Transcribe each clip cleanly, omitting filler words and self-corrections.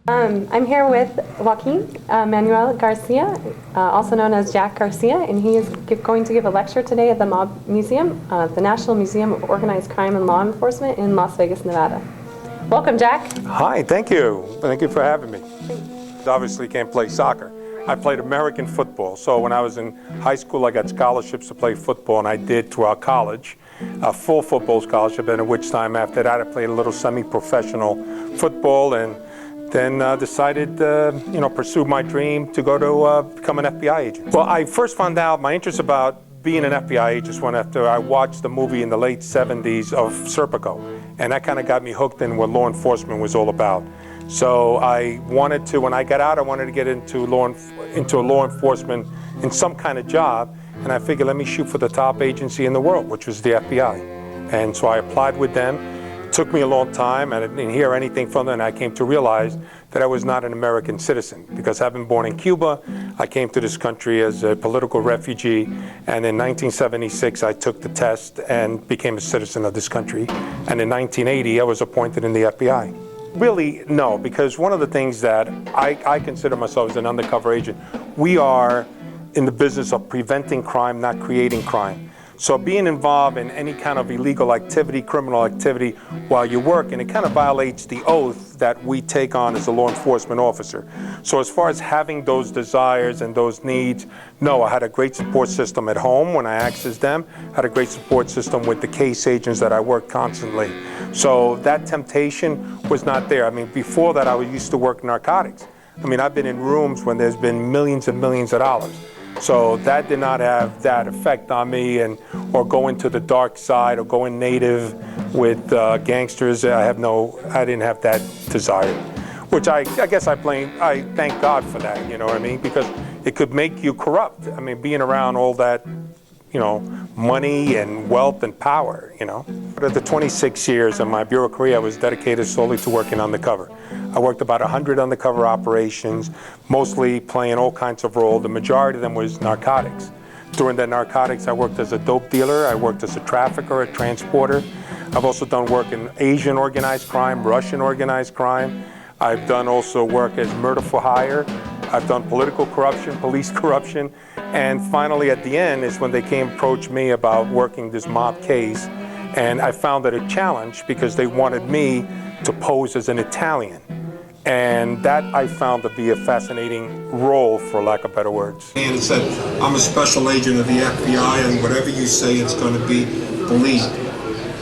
I'm here with Joaquín Manuel Garcia, also known as Jack Garcia, and he is going to give a lecture today at the Mob Museum, the National Museum of Organized Crime and Law Enforcement in Las Vegas, Nevada. Welcome, Jack. Hi, thank you. Thank you for having me. Obviously can't play soccer. I played American football, so when I was in high school I got scholarships to play football, and I did throughout college, a full football scholarship, and at which time after that I played a little semi-professional football, and then decided pursue my dream to go to become an FBI agent. Well, I first found out my interest about being an FBI agent when after I watched the movie in the late 70s of Serpico, and that kind of got me hooked in what law enforcement was all about. So I wanted to, when I got out, I wanted to get into law enforcement in some kind of job, and I figured let me shoot for the top agency in the world, which was the FBI. And so I applied with them. It took me a long time, and I didn't hear anything from them, and I came to realize that I was not an American citizen, because having born in Cuba, I came to this country as a political refugee, and in 1976 I took the test and became a citizen of this country, and in 1980 I was appointed in the FBI. Really, no, because one of the things that I consider myself as an undercover agent, we are in the business of preventing crime, not creating crime. So being involved in any kind of illegal activity, criminal activity while you work, and it kind of violates the oath that we take on as a law enforcement officer. So as far as having those desires and those needs, no, I had a great support system at home when I accessed them, had a great support system with the case agents that I worked constantly. So that temptation was not there. I mean, before that I used to work narcotics. I mean, I've been in rooms when there's been millions and millions of dollars. So that did not have that effect on me, or go into the dark side or going native with gangsters. I didn't have that desire, which I guess I thank God for that, you know what I mean? Because it could make you corrupt. I mean, being around all that, money and wealth and power, But at the 26 years of my bureau career, I was dedicated solely to working undercover. I worked about 100 undercover operations, mostly playing all kinds of roles. The majority of them was narcotics. During the narcotics, I worked as a dope dealer, I worked as a trafficker, a transporter. I've also done work in Asian organized crime, Russian organized crime. I've done also work as murder for hire. I've done political corruption, police corruption. And finally, at the end is when they came approach me about working this mob case. And I found it a challenge because they wanted me to pose as an Italian. And that I found to be a fascinating role, for lack of better words. And it said, I'm a special agent of the FBI, and whatever you say, it's going to be believed.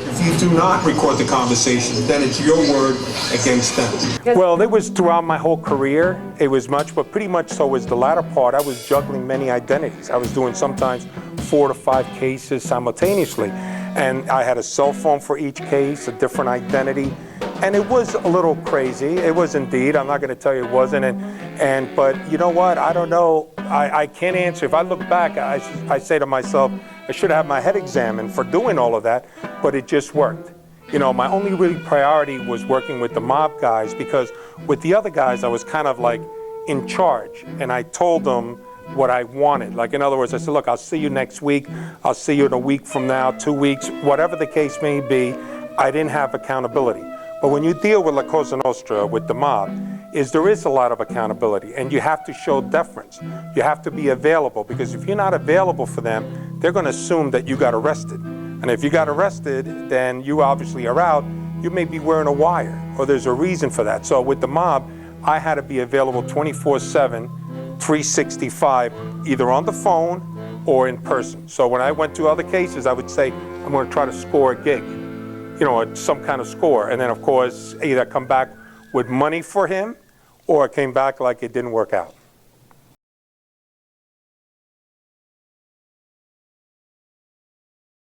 If you do not record the conversation, then it's your word against them. Well, it was throughout my whole career. It was much, but pretty much so was the latter part. I was juggling many identities. I was doing sometimes 4 to 5 cases simultaneously. And I had a cell phone for each case, a different identity. And it was a little crazy. It was indeed. I'm not going to tell you it wasn't. But you know what? I don't know. I can't answer. If I look back, I say to myself, I should have my head examined for doing all of that, but it just worked. My only really priority was working with the mob guys, because with the other guys, I was kind of like in charge, and I told them what I wanted. Like, in other words, I said, look, I'll see you next week. I'll see you in a week from now, 2 weeks, whatever the case may be. I didn't have accountability. But when you deal with La Cosa Nostra, with the mob, there is a lot of accountability, and you have to show deference. You have to be available, because if you're not available for them, they're going to assume that you got arrested. And if you got arrested, then you obviously are out. You may be wearing a wire, or there's a reason for that. So with the mob, I had to be available 24/7, 365, either on the phone or in person. So when I went to other cases, I would say, I'm going to try to score a gig, some kind of score. And then, of course, either come back with money for him, or it came back like it didn't work out.